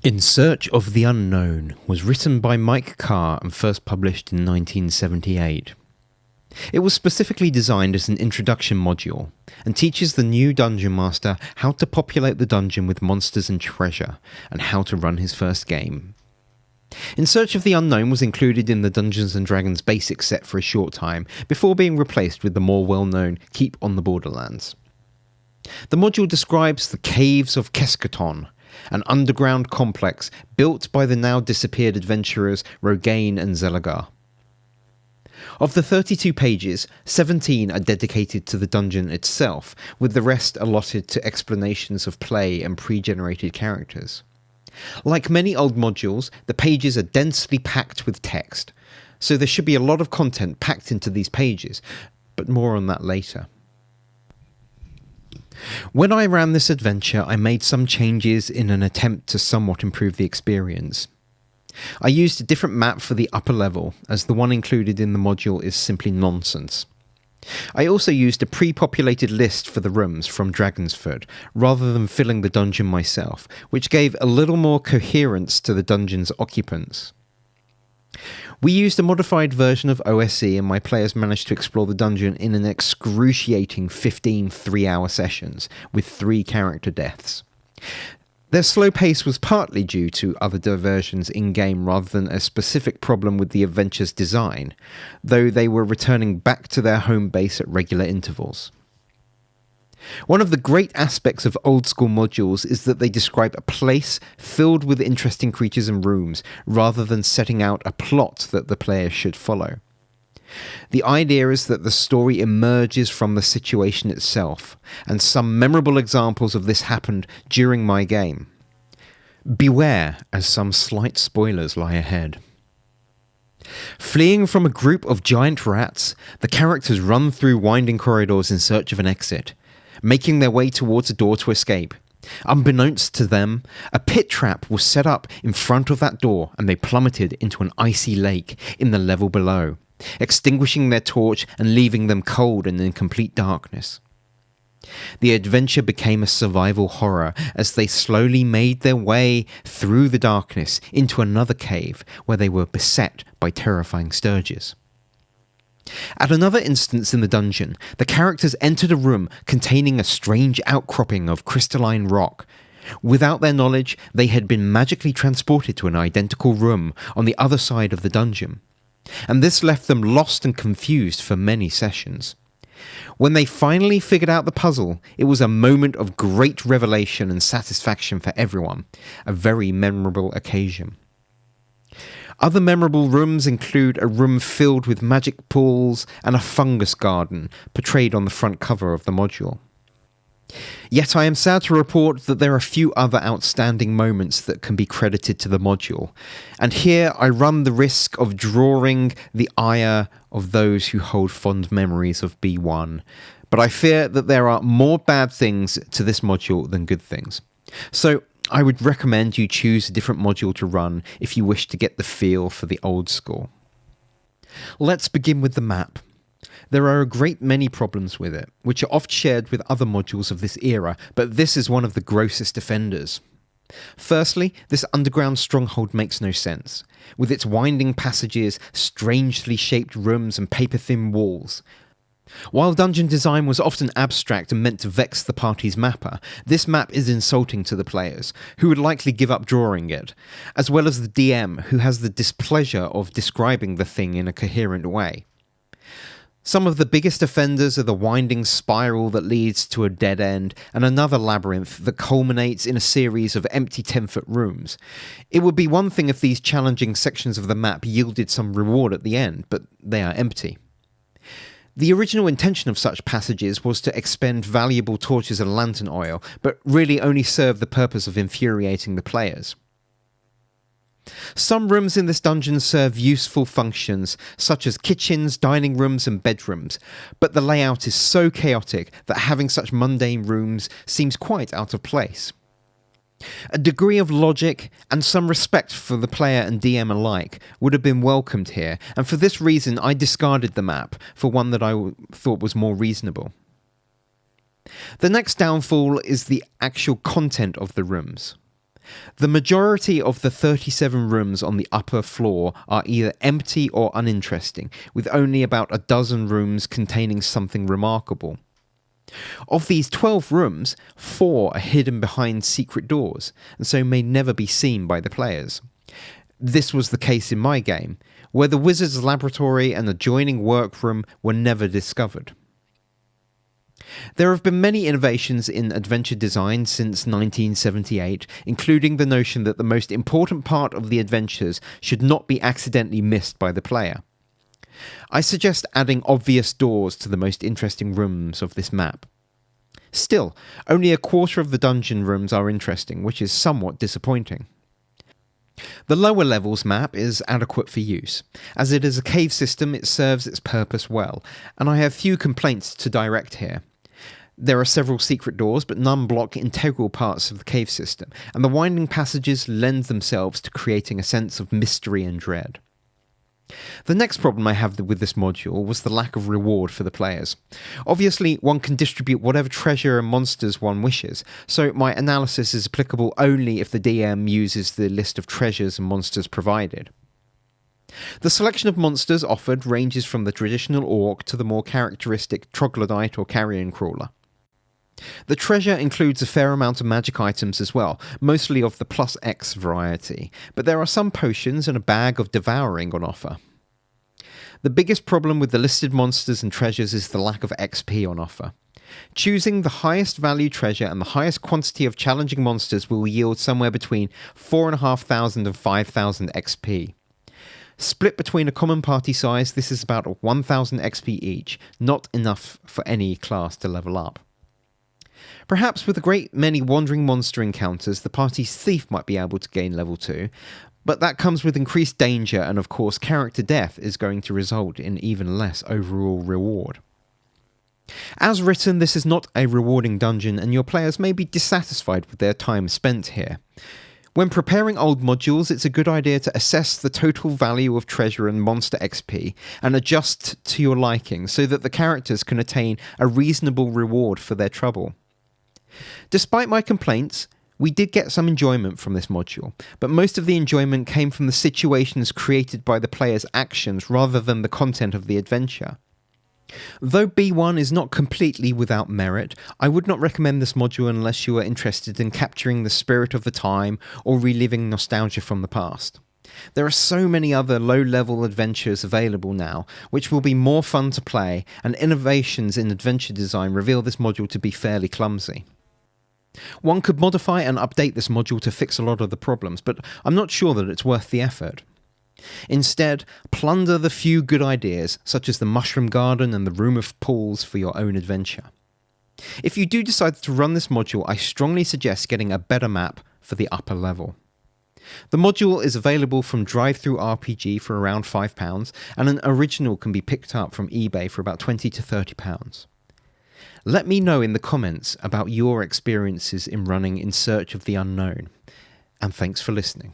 In Search of the Unknown was written by Mike Carr and first published in 1978. It was specifically designed as an introduction module and teaches the new Dungeon Master how to populate the dungeon with monsters and treasure, and how to run his first game. In Search of the Unknown was included in the Dungeons & Dragons basic set for a short time, before being replaced with the more well-known Keep on the Borderlands. The module describes the Caves of Keskaton, an underground complex built by the now disappeared adventurers Rogaine and Zelagar. Of the 32 pages, 17 are dedicated to the dungeon itself, with the rest allotted to explanations of play and pre-generated characters. Like many old modules, the pages are densely packed with text, so there should be a lot of content packed into these pages, but more on that later. When I ran this adventure, I made some changes in an attempt to somewhat improve the experience. I used a different map for the upper level, as the one included in the module is simply nonsense. I also used a pre-populated list for the rooms from Dragonsford, rather than filling the dungeon myself, which gave a little more coherence to the dungeon's occupants. We used a modified version of OSE, and my players managed to explore the dungeon in an excruciating 15 3-hour sessions, with 3 character deaths. Their slow pace was partly due to other diversions in-game rather than a specific problem with the adventure's design, though they were returning back to their home base at regular intervals. One of the great aspects of old-school modules is that they describe a place filled with interesting creatures and rooms, rather than setting out a plot that the player should follow. The idea is that the story emerges from the situation itself, and some memorable examples of this happened during my game. Beware, as some slight spoilers lie ahead. Fleeing from a group of giant rats, the characters run through winding corridors in search of an exit, making their way towards a door to escape. Unbeknownst to them, a pit trap was set up in front of that door, and they plummeted into an icy lake in the level below, extinguishing their torch and leaving them cold and in complete darkness. The adventure became a survival horror as they slowly made their way through the darkness into another cave where they were beset by terrifying sturges. At another instance in the dungeon, the characters entered a room containing a strange outcropping of crystalline rock. Without their knowledge, they had been magically transported to an identical room on the other side of the dungeon, and this left them lost and confused for many sessions. When they finally figured out the puzzle, it was a moment of great revelation and satisfaction for everyone, a very memorable occasion. Other memorable rooms include a room filled with magic pools and a fungus garden, portrayed on the front cover of the module. Yet I am sad to report that there are a few other outstanding moments that can be credited to the module, and here I run the risk of drawing the ire of those who hold fond memories of B1, but I fear that there are more bad things to this module than good things. So I would recommend you choose a different module to run if you wish to get the feel for the old school. Let's begin with the map. There are a great many problems with it, which are oft shared with other modules of this era, but this is one of the grossest offenders. Firstly, this underground stronghold makes no sense, with its winding passages, strangely shaped rooms and paper-thin walls. While dungeon design was often abstract and meant to vex the party's mapper, this map is insulting to the players, who would likely give up drawing it, as well as the DM, who has the displeasure of describing the thing in a coherent way. Some of the biggest offenders are the winding spiral that leads to a dead end, and another labyrinth that culminates in a series of empty 10-foot rooms. It would be one thing if these challenging sections of the map yielded some reward at the end, but they are empty. The original intention of such passages was to expend valuable torches and lantern oil, but really only serve the purpose of infuriating the players. Some rooms in this dungeon serve useful functions, such as kitchens, dining rooms and bedrooms, but the layout is so chaotic that having such mundane rooms seems quite out of place. A degree of logic and some respect for the player and DM alike would have been welcomed here, and for this reason I discarded the map for one that I thought was more reasonable. The next downfall is the actual content of the rooms. The majority of the 37 rooms on the upper floor are either empty or uninteresting, with only about a dozen rooms containing something remarkable. Of these 12 rooms, 4 are hidden behind secret doors, and so may never be seen by the players. This was the case in my game, where the wizard's laboratory and adjoining workroom were never discovered. There have been many innovations in adventure design since 1978, including the notion that the most important part of the adventures should not be accidentally missed by the player. I suggest adding obvious doors to the most interesting rooms of this map. Still, only a quarter of the dungeon rooms are interesting, which is somewhat disappointing. The lower levels map is adequate for use. As it is a cave system, it serves its purpose well, and I have few complaints to direct here. There are several secret doors, but none block integral parts of the cave system, and the winding passages lend themselves to creating a sense of mystery and dread. The next problem I have with this module was the lack of reward for the players. Obviously, one can distribute whatever treasure and monsters one wishes, so my analysis is applicable only if the DM uses the list of treasures and monsters provided. The selection of monsters offered ranges from the traditional orc to the more characteristic troglodyte or carrion crawler. The treasure includes a fair amount of magic items as well, mostly of the plus X variety, but there are some potions and a bag of devouring on offer. The biggest problem with the listed monsters and treasures is the lack of XP on offer. Choosing the highest value treasure and the highest quantity of challenging monsters will yield somewhere between 4,500 and 5,000 XP. Split between a common party size, this is about 1,000 XP each, not enough for any class to level up. Perhaps with a great many wandering monster encounters, the party's thief might be able to gain level 2, but that comes with increased danger, and of course character death is going to result in even less overall reward. As written, this is not a rewarding dungeon, and your players may be dissatisfied with their time spent here. When preparing old modules, it's a good idea to assess the total value of treasure and monster XP and adjust to your liking so that the characters can attain a reasonable reward for their trouble. Despite my complaints, we did get some enjoyment from this module, but most of the enjoyment came from the situations created by the player's actions rather than the content of the adventure. Though B1 is not completely without merit, I would not recommend this module unless you are interested in capturing the spirit of the time or reliving nostalgia from the past. There are so many other low-level adventures available now, which will be more fun to play, and innovations in adventure design reveal this module to be fairly clumsy. One could modify and update this module to fix a lot of the problems, but I'm not sure that it's worth the effort. Instead, plunder the few good ideas, such as the Mushroom Garden and the Room of Pools, for your own adventure. If you do decide to run this module, I strongly suggest getting a better map for the upper level. The module is available from DriveThruRPG for around £5, and an original can be picked up from eBay for about £20 to £30. Let me know in the comments about your experiences in running In Search of the Unknown, and thanks for listening.